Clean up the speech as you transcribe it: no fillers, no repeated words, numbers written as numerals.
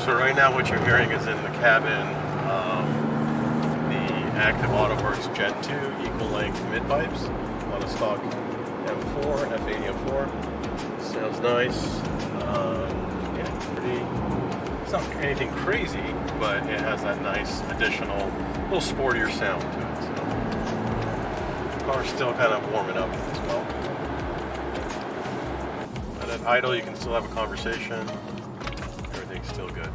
So right now what you're hearing is in the cabin the Active AutoWorks Gen 2 equal length mid pipes on a stock M4, F80 M4. Sounds nice. Yeah, pretty. It's not anything crazy, but it has that nice additional, little sportier sound to it. So the car's still kind of warming up as well. And at idle, you can still have a conversation. Everything's still good.